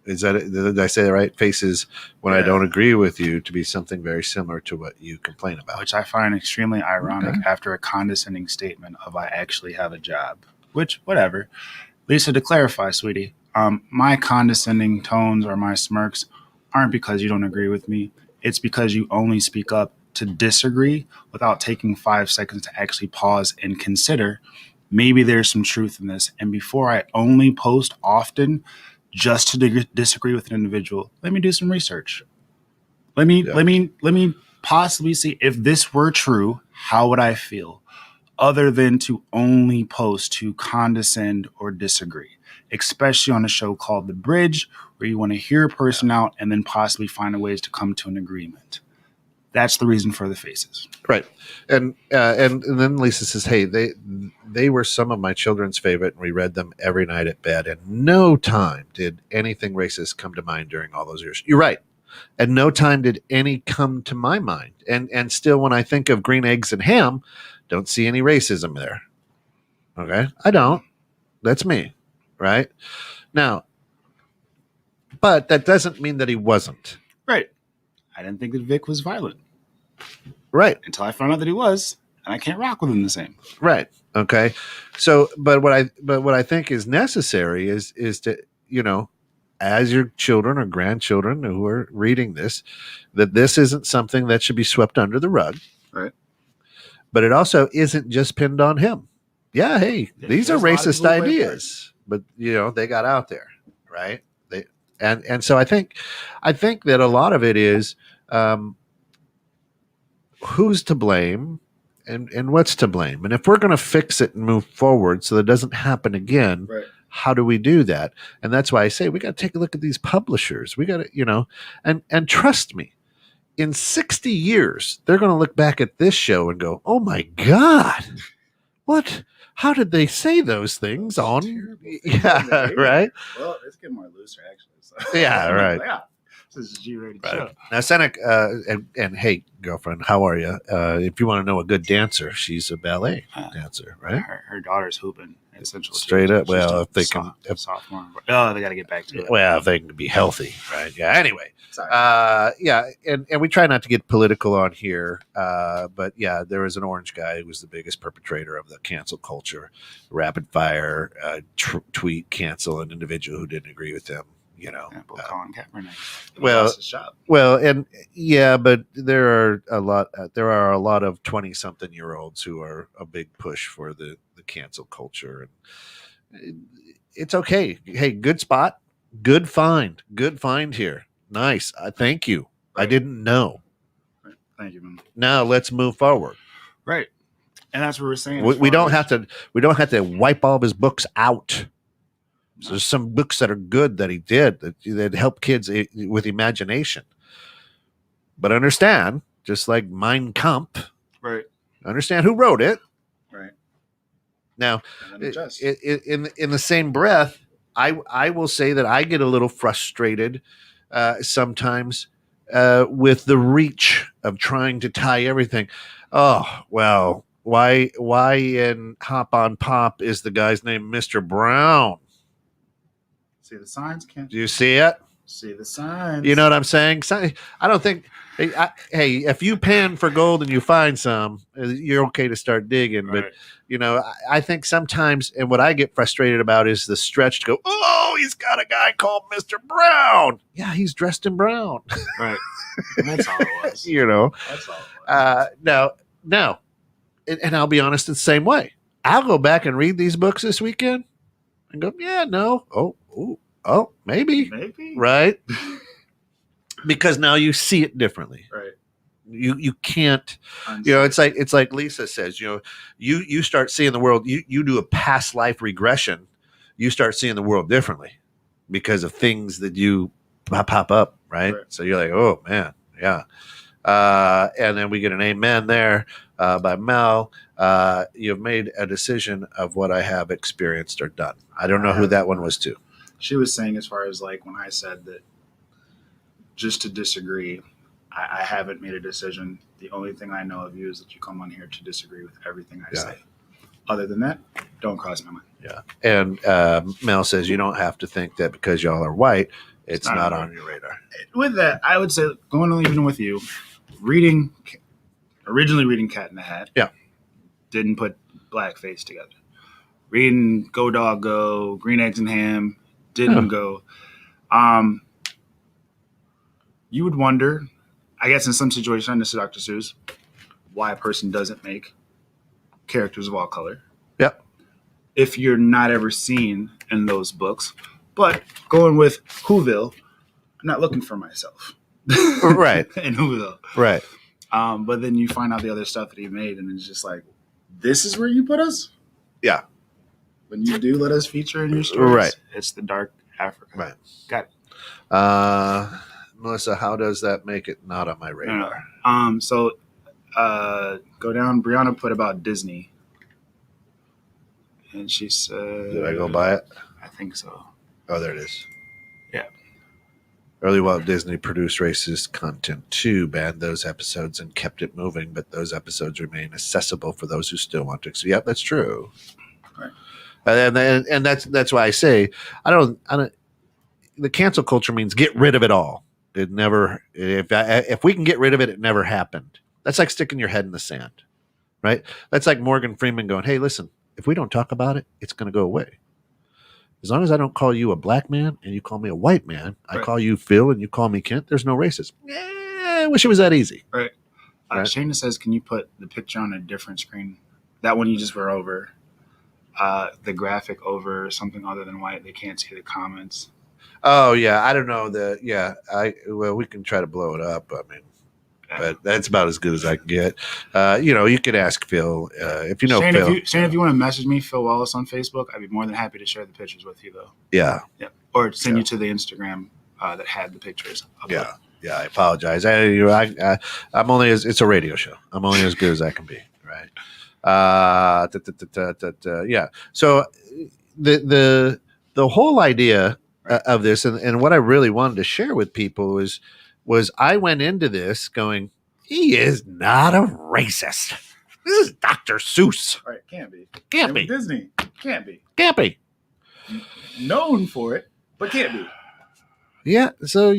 Did I say that right? Faces when I don't agree with you to be something very similar to what you complain about, which I find extremely ironic after a condescending statement of "I actually have a job." Which, whatever. Lisa, to clarify, sweetie. My condescending tones or my smirks aren't because you don't agree with me. It's because you only speak up to disagree without taking 5 seconds to actually pause and consider maybe there's some truth in this. And before I only post often just to disagree with an individual. Let me do some research. Let me possibly see if this were true, how would I feel? Other than to only post to condescend or disagree, especially on a show called The Bridge, where you want to hear a person out and then possibly find ways to come to an agreement. That's the reason for the faces. Right. And then Lisa says, hey, they were some of my children's favorite, and we read them every night at bed. And no time did anything racist come to mind during all those years. You're right. And no time did any come to my mind. And still, when I think of green eggs and ham, don't see any racism there. Okay? I don't. That's me. Right? Now, but that doesn't mean that he wasn't. Right. I didn't think that Vic was violent. Right. Until I found out that he was, and I can't rock with him the same. Right. Okay. So, but what I think is necessary is to, as your children or grandchildren who are reading this, that this isn't something that should be swept under the rug. Right. But it also isn't just pinned on him. Yeah. Hey, these are racist ideas, but they got out there. Right. And so I think that a lot of it is, who's to blame and what's to blame. And if we're going to fix it and move forward so that it doesn't happen again, right, how do we do that? And that's why I say we got to take a look at these publishers. We got to, and trust me, in 60 years, they're going to look back at this show and go, oh my God, what? How did they say those things on? Yeah, right. Well, it's getting more looser, actually. So. Yeah, right. Yeah. This is a G-rated show. Now, Seneca, and hey, girlfriend, how are you? If you want to know a good dancer, she's a ballet dancer, right? Her daughter's hooping at Central. Straight up. Well, if they can, sophomore. Oh, they got to get back to it. Well, if they can be healthy, right? Yeah. Anyway, yeah, and we try not to get political on here, but yeah, there was an orange guy who was the biggest perpetrator of the cancel culture, rapid fire tweet cancel an individual who didn't agree with them. Colin Kaepernick. Well, and yeah, but there are a lot of 20-something-year-olds who are a big push for the cancel culture, and it's okay. Hey, good spot, good find here. Nice. Thank you. Right. I didn't know. Right. Thank you, man. Now let's move forward. Right, and that's what we're saying. We don't have to wipe all of his books out. So there's some books that are good that he did that help kids with imagination. But understand, just like Mein Kampf, right? Understand who wrote it, right? Now, in the same breath, I will say that I get a little frustrated sometimes with the reach of trying to tie everything. Oh well, why in Hop on Pop is the guy's name Mr. Brown? See the signs, Ken. Do you see it? See the signs. You know what I'm saying? I don't think. Hey, if you pan for gold and you find some, you're okay to start digging. Right. But I think sometimes, and what I get frustrated about is the stretch to go. Oh, he's got a guy called Mr. Brown. Yeah, he's dressed in brown. Right. That's all it was. That's all it was. Now, and I'll be honest, it's the same way. I'll go back and read these books this weekend and go, yeah, no, oh, maybe, right? Because now you see it differently, right? You can't, it's like Lisa says, you start seeing the world. You do a past life regression. You start seeing the world differently because of things that you pop up, right? So you're like, oh man, yeah. And then we get an amen there by Mel. You've made a decision of what I have experienced or done. I don't know who that one was to. She was saying, as far as like when I said that just to disagree, I haven't made a decision. The only thing I know of you is that you come on here to disagree with everything I say. Other than that, don't cross my mind. Yeah. And Mel says you don't have to think that because y'all are white, it's not on your radar. With that, I would say, going on even with you, originally reading Cat in the Hat. Yeah. Didn't put blackface together. Reading Go Dog Go, Green Eggs and Ham, didn't go. You would wonder, I guess in some situation, this is Dr. Seuss, why a person doesn't make characters of all color. Yep. If you're not ever seen in those books. But going with Whoville, I'm not looking for myself. Right. In Whoville. Right. But then you find out the other stuff that he made, and it's just like, this is where you put us? Yeah. When you do let us feature in your stories, right. It's the dark Africa. Right. Got it. Melissa, how does that make it not on my radar? So go down. Brianna put about Disney, and she said, Did I go by it? I think so. Oh, there it is. Yeah. Early Walt Disney produced racist content too, banned those episodes and kept it moving, but those episodes remain accessible for those who still want to. So, yeah, that's true. Right. And that's why I say I don't. The cancel culture means get rid of it all. It never. If we can get rid of it, it never happened. That's like sticking your head in the sand, right? That's like Morgan Freeman going, "Hey, listen, if we don't talk about it, it's going to go away. As long as I don't call you a black man and you call me a white man, I call you Phil and you call me Kent, there's no racism." I wish it was that easy. Right. Shayna says, can you put the picture on a different screen? That one you just were over. The graphic over something other than white. They can't see the comments. Oh, yeah. I don't know. We can try to blow it up. I mean, but that's about as good as I can get. You could ask Phil if you know Shane, Phil. If you want to message me, Phil Wallace on Facebook, I'd be more than happy to share the pictures with you, though. Yeah. Or send you to the Instagram that had the pictures. Yeah. I apologize. I'm only as it's a radio show. I'm only as good as I can be. Right. Yeah. So the whole idea of this, and what I really wanted to share with people was I went into this going, he is not a racist. This is Dr. Seuss. Right, can't be. Can't be. Disney. Can't be. Can't be. Known for it, but can't be. Yeah. So,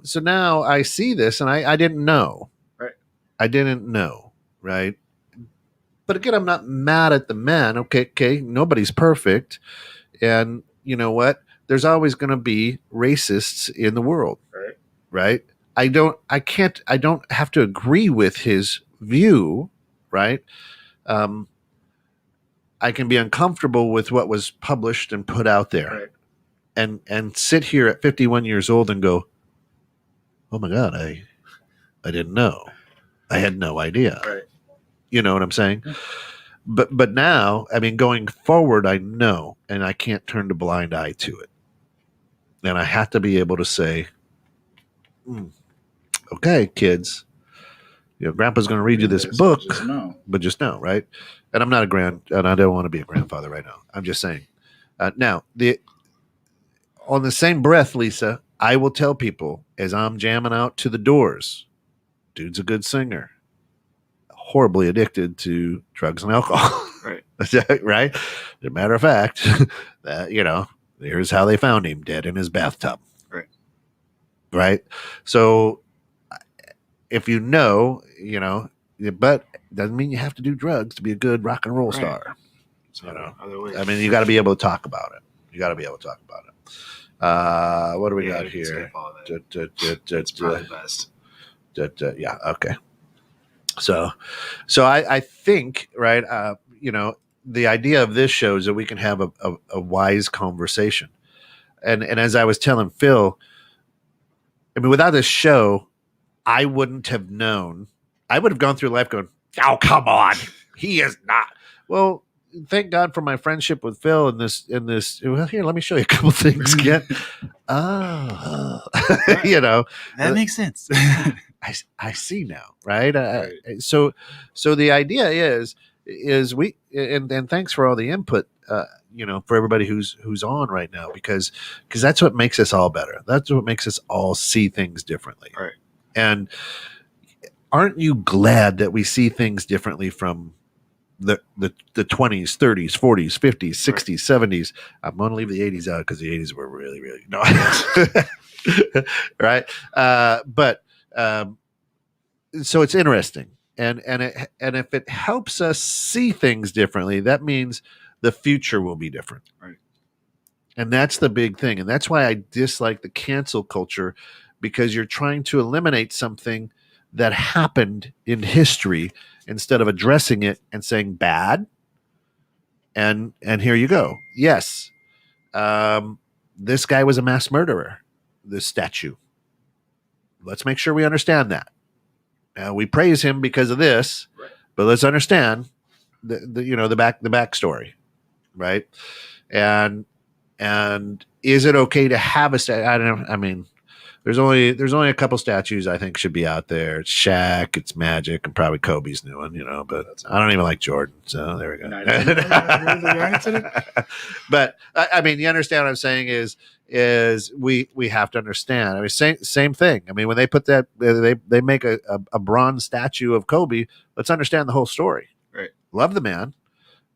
so now I see this and I didn't know. Right. I didn't know. Right. But again, I'm not mad at the men. Okay. Nobody's perfect. And you know what? There's always going to be racists in the world. Right. I don't have to agree with his view. Right. I can be uncomfortable with what was published and put out there. Right. And sit here at 51 years old and go, oh my God, I didn't know. I had no idea. Right. You know what I'm saying? But now, I mean, going forward, I know, and I can't turn a blind eye to it. And I have to be able to say, okay, kids, Grandpa's going to read you this book, but just know, right? And I'm not and I don't want to be a grandfather right now. I'm just saying. Now, on the same breath, Lisa, I will tell people as I'm jamming out to the Doors, dude's a good singer, horribly addicted to drugs and alcohol. Right. Right. As a matter of fact, that, here's how they found him dead in his bathtub. Right. Right. So if but doesn't mean you have to do drugs to be a good rock and roll star. So, other ways. I mean, you got to be able to talk about it. What do we got here? It's probably best. Yeah. Okay. So I think, right, the idea of this show is that we can have a wise conversation. And as I was telling Phil, I mean, without this show, I wouldn't have known. I would have gone through life going, oh, come on. He is not. Well, thank God for my friendship with Phil in this. Well, here, let me show you a couple things again. That makes sense. I see now, right? So the idea is we and thanks for all the input, for everybody who's on right now, because that's what makes us all better. That's what makes us all see things differently. Right. And aren't you glad that we see things differently from the 20s, 30s, 40s, 50s, 60s, 70s? I'm going to leave the 80s out because the 80s were really, really no. Right. So it's interesting, and if it helps us see things differently, that means the future will be different. Right. And that's the big thing, and that's why I dislike the cancel culture, because you're trying to eliminate something that happened in history instead of addressing it and saying bad. And here you go. Yes. This guy was a mass murderer. This statue. Let's make sure we understand that. We praise him because of this, Right. but let's understand the backstory, right? And is it okay to have a statue? I don't know. I mean, there's only a couple statues I think should be out there. It's Shaq, it's Magic, and probably Kobe's new one, but I don't even like Jordan. So there we go. But I mean, you understand what I'm saying is we have to understand. I mean, same thing. I mean, when they put that, they make a bronze statue of Kobe. Let's understand the whole story. Right. Love the man.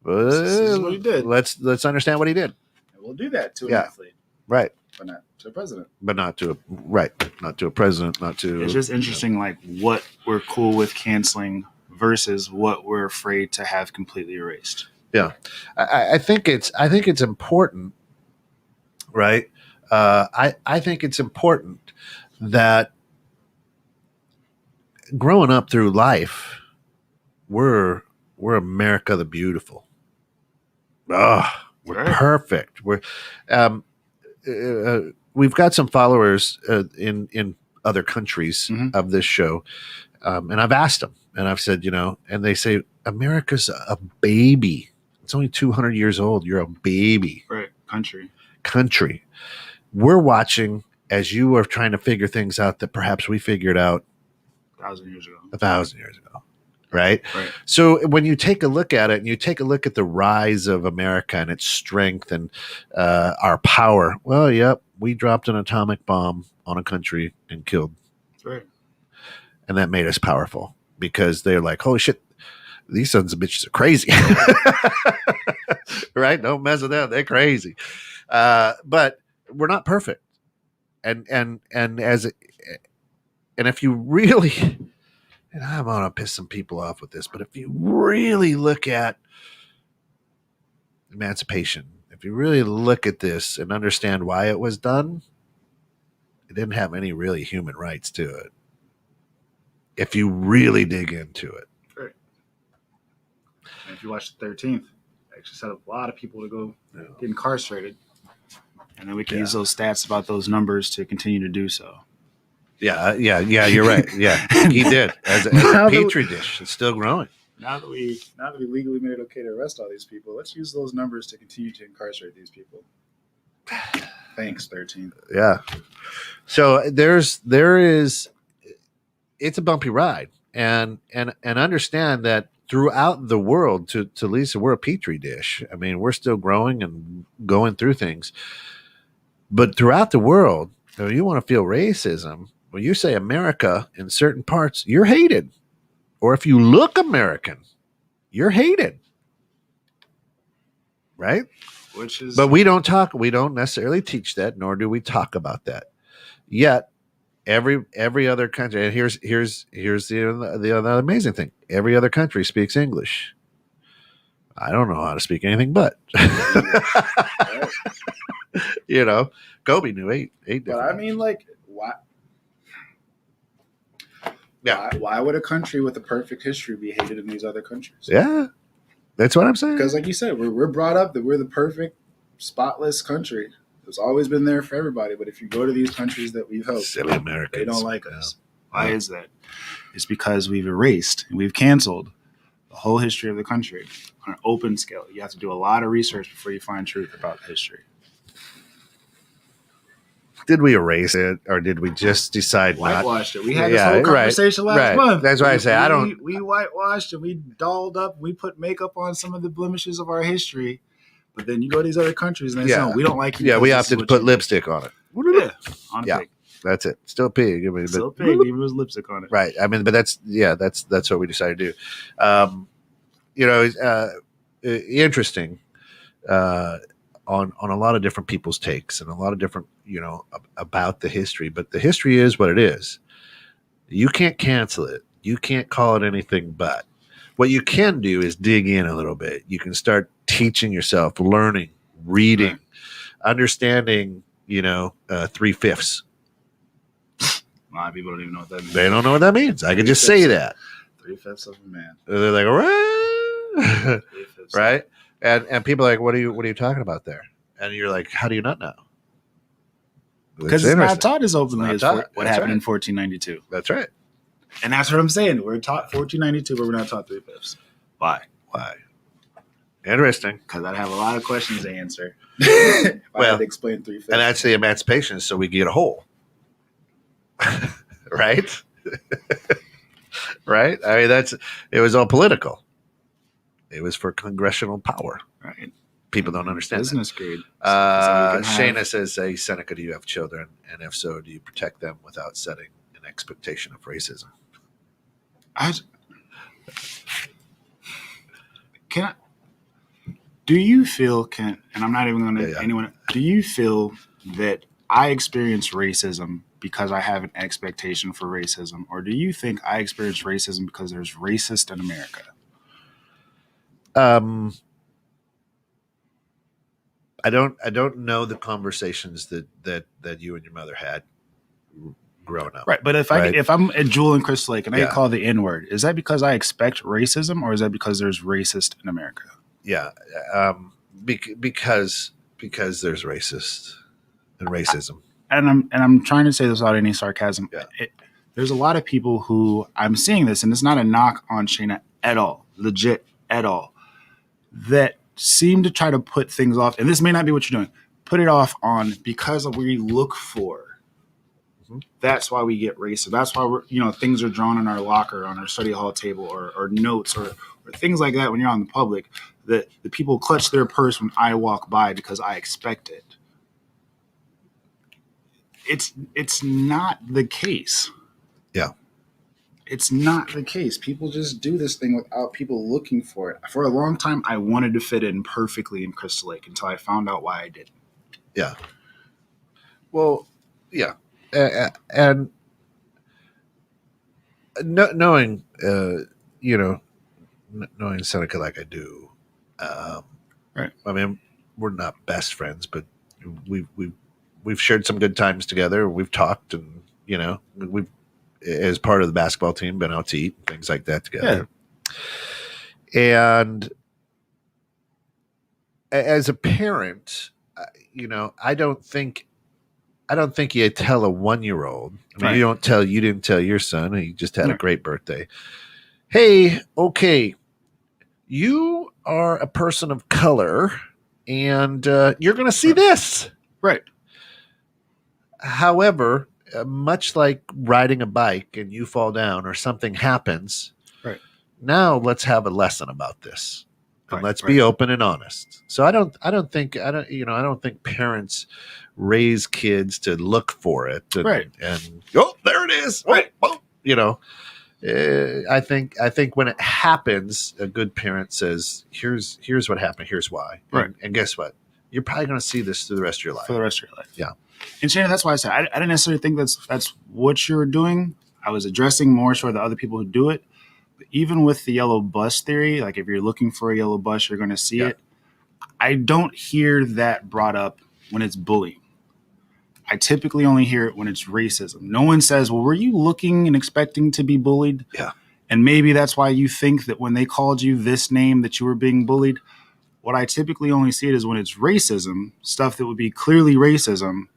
This is what he did. Let's understand what he did. And we'll do that to an athlete. Right. But not to a president. But not to a president, not to. It's just interesting, like what we're cool with canceling versus what we're afraid to have completely erased. Yeah, I think it's important, right? I think it's important that growing up through life, we're America the Beautiful. We're perfect. We've got some followers in other countries of this show, and I've asked them, and I've said, and they say America's a baby. It's only 200 years old. You're a baby. Right. Country. We're watching as you are trying to figure things out that perhaps we figured out 1,000 years ago. 1,000 years ago. Right? So when you take a look at it and you take a look at the rise of America and its strength and our power, well, yep, we dropped an atomic bomb on a country and killed. Right. And that made us powerful because they're like, holy shit, these sons of bitches are crazy. Right? Don't mess with them. They're crazy. But we're not perfect. And if you really... And I'm going to piss some people off with this, but if you really look at emancipation, if you really look at this and understand why it was done, it didn't have any really human rights to it. If you really dig into it. Right. And if you watch the 13th, it actually set up a lot of people to go get incarcerated. And then we can use those stats about those numbers to continue to do so. Yeah, you're right. Yeah, he did. As a petri dish, it's still growing. Now that we legally made it okay to arrest all these people, let's use those numbers to continue to incarcerate these people. Thanks, 13. Yeah. So there is, it's a bumpy ride, and understand that throughout the world, to Lisa, we're a petri dish. I mean, we're still growing and going through things, but throughout the world, if you want to feel racism. When you say America in certain parts, you're hated. Or if you look American, you're hated. Right? But we don't necessarily teach that, nor do we talk about that. Yet every other country, and here's the other amazing thing. Every other country speaks English. I don't know how to speak anything but. Kobe knew eight different. But I mean, like, why? Yeah. Why would a country with a perfect history be hated in these other countries? Yeah, that's what I'm saying. Because, like you said, we're brought up that we're the perfect, spotless country. It's always been there for everybody. But if you go to these countries that we've helped, silly Americans, they don't like us. Why is that? It's because we've erased and we've canceled the whole history of the country on an open scale. You have to do a lot of research before you find truth about history. Did we erase it, or did we just decide whitewashed it? We had this whole conversation last month. That's why I say I don't. We whitewashed and we dolled up. We put makeup on some of the blemishes of our history. But then you go to these other countries and they say, no, we don't like you. Yeah, we opted to put lipstick on it. Yeah, on a pig. That's it. Still pig. I mean, still pig. Even with lipstick on it. Right. I mean, but that's what we decided to do. Interesting. On a lot of different people's takes and a lot of different, about the history. But the history is what it is. You can't cancel it. You can't call it anything but. What you can do is dig in a little bit. You can start teaching yourself, learning, reading, understanding, 3/5. A lot of people don't even know what that means. They don't know what that means. I can just say that. 3/5 of a man. They're like, right? And people are like, what are you talking about there? And you're like, how do you not know? Because it's not taught as openly as what That's happened right. in 1492. That's right. And that's what I'm saying. We're taught 1492, but we're not taught 3/5. Why? Interesting. Because I'd have a lot of questions to answer. I had to explain 3/5. And that's the emancipation, so we get a whole. Right? Right? I mean, it was all political. It was for congressional power. Right. People don't understand business grade. Shayna says, "Hey, Seneca, do you have children? And if so, do you protect them without setting an expectation of racism?" Do you feel, and I'm not even going to anyone, do you feel that I experience racism because I have an expectation for racism? Or do you think I experience racism because there's racist in America? I don't know the conversations that you and your mother had growing up. Right. But if I'm at Jewel and Crystal Lake and I call the N-word, is that because I expect racism or is that because there's racist in America? Yeah. Because there's racist and racism. And I'm trying to say this without any sarcasm. Yeah. There's a lot of people who I'm seeing this, and it's not a knock on Shayna at all, legit at all, that seem to try to put things off, and this may not be what you're doing, put it off on because of what we look for. Mm-hmm. That's why we get racist. That's why things are drawn in our locker, on our study hall table, or notes, or things like that when you're on the public, that the people clutch their purse when I walk by because I expect it. It's not the case. Yeah. It's not the case. People just do this thing without people looking for it. For a long time, I wanted to fit in perfectly in Crystal Lake until I found out why I didn't. Yeah. Well, yeah. And knowing, knowing Seneca like I do, right. I mean, we're not best friends, but we've shared some good times together. We've talked, and we've, as part of the basketball team, been out to eat, things like that together. Yeah. And as a parent, I don't think you tell a 1-year-old. I mean, right. You didn't tell your son. He just had a great birthday. Hey, okay, you are a person of color, and you're going to see this. Right. However, much like riding a bike and you fall down or something happens, right. Now let's have a lesson about this, and let's be open and honest. So I don't think parents raise kids to look for it, and oh, there it is, right? I think when it happens, a good parent says, "Here's what happened. Here's why." Right. And guess what? You're probably going to see this through the rest of your life. For the rest of your life. Yeah. And Shannon, that's why I said I didn't necessarily think that's what you were doing. I was addressing more so the other people who do it. But even with the yellow bus theory, like if you're looking for a yellow bus, you're going to see it. I don't hear that brought up when it's bullying. I typically only hear it when it's racism. No one says, well, were you looking and expecting to be bullied? Yeah. And maybe that's why you think that when they called you this name that you were being bullied. What I typically only see it is when it's racism, stuff that would be clearly racism,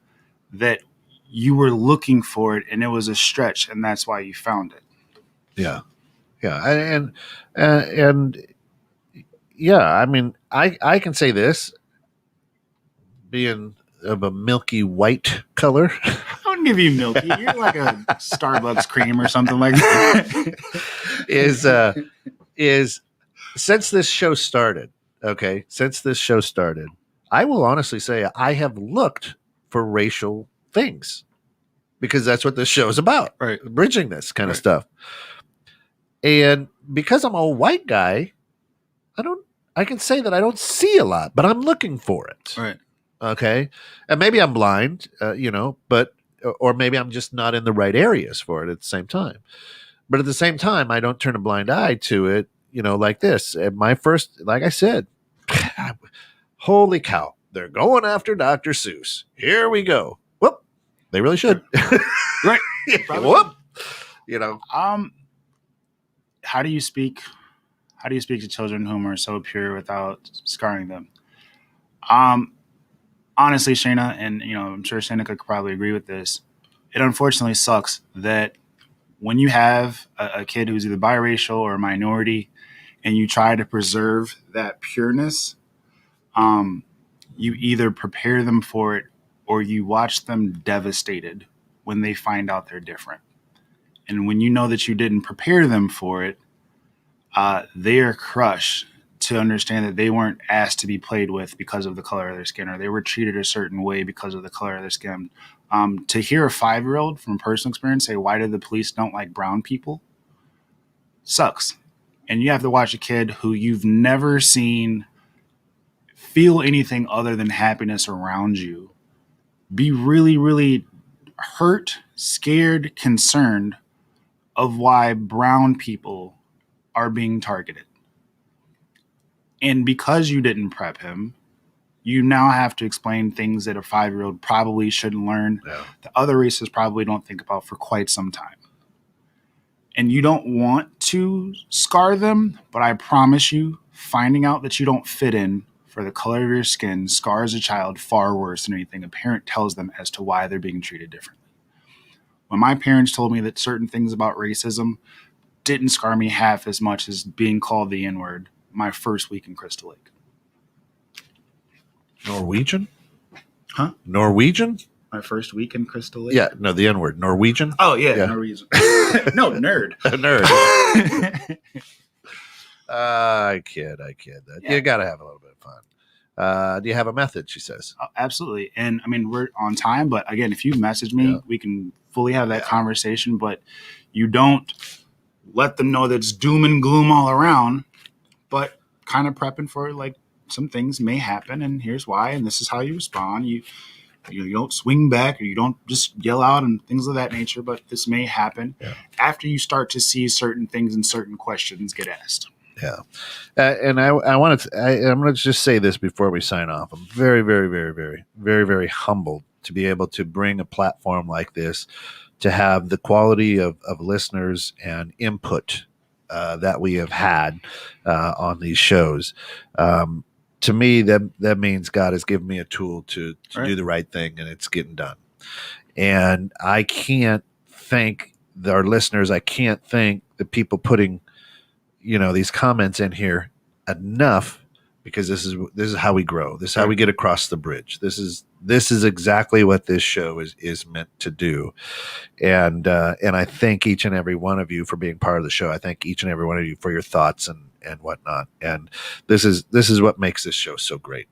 that you were looking for it and it was a stretch and that's why you found it. Yeah. Yeah. And yeah, I mean, I can say this, being of a milky white color. I wouldn't give you milky. You're like a Starbucks cream or something like that. is since this show started, I will honestly say I have looked for racial things because that's what this show is about, right? Bridging this kind of stuff. And because I'm a white guy, I can say that I don't see a lot, but I'm looking for it. Right. Okay. And maybe I'm blind, or maybe I'm just not in the right areas for it at the same time. But at the same time, I don't turn a blind eye to it, like this. And my first, like I said, holy cow, they're going after Dr. Seuss. Here we go. Whoop. They really should. Right. Whoop. How do you speak to children whom are so pure without scarring them? honestly, Shayna, and I'm sure Shayna could probably agree with this. It unfortunately sucks that when you have a kid who's either biracial or a minority, and you try to preserve that pureness, you either prepare them for it or you watch them devastated when they find out they're different. And when you know that you didn't prepare them for it, they are crushed to understand that they weren't asked to be played with because of the color of their skin, or they were treated a certain way because of the color of their skin. To hear a 5-year-old from personal experience say, "Why did the police don't like brown people?" sucks. And you have to watch a kid who you've never seen feel anything other than happiness around you be really, really hurt, scared, concerned of why brown people are being targeted. And because you didn't prep him, you now have to explain things that a 5-year-old probably shouldn't learn, that other races probably don't think about for quite some time. And you don't want to scar them, but I promise you, finding out that you don't fit in for the color of your skin scars a child far worse than anything a parent tells them as to why they're being treated differently. When my parents told me that certain things about racism didn't scar me half as much as being called the N-word my first week in Crystal Lake. Norwegian? Huh? Norwegian? My first week in Crystal Lake? Yeah, no, the N-word. Norwegian? Oh, yeah. Norwegian. No, nerd. A nerd. I kid. Yeah. You got to have a little bit of fun. Do you have a method, she says? Absolutely. And I mean, we're on time, but again, if you message me, we can fully have that conversation, but you don't let them know that it's doom and gloom all around, but kind of prepping for like some things may happen and here's why, and this is how you respond. You don't swing back or you don't just yell out and things of that nature, but this may happen after you start to see certain things and certain questions get asked. Yeah. And I'm going to just say this before we sign off. I'm very, very, very, very, very, very humbled to be able to bring a platform like this, to have the quality of listeners and input that we have had on these shows. To me, that means God has given me a tool to do the right thing, and it's getting done. And I can't thank our listeners. I can't thank the people putting these comments in here enough, because this is how we grow. This is how we get across the bridge. This is exactly what this show is meant to do. And I thank each and every one of you for being part of the show. I thank each and every one of you for your thoughts and whatnot. And this is what makes this show so great.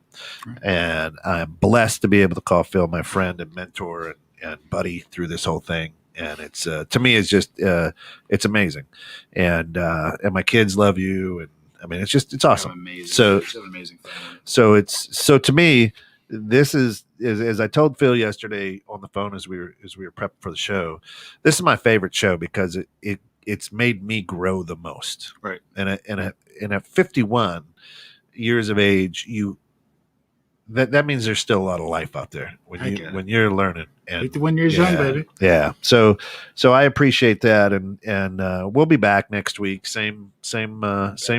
And I'm blessed to be able to call Phil my friend and mentor and buddy through this whole thing. And it's to me, it's just it's amazing, and my kids love you, and I mean it's awesome. Amazing. So it's an amazing family. So to me, this is as I told Phil yesterday on the phone as we were prepping for the show. This is my favorite show because it's made me grow the most. Right. And at 51 years of age, that means there's still a lot of life out there when you're learning. And 51 years young, baby. Yeah. So I appreciate that, and we'll be back next week. Same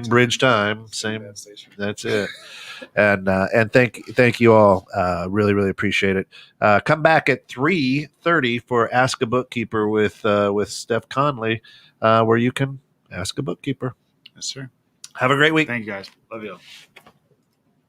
bridge time. Same. That's it. And thank you all. Really, really appreciate it. Come back at 3:30 for Ask a Bookkeeper with Steph Conley, where you can ask a bookkeeper. Yes, sir. Have a great week. Thank you, guys. Love you all.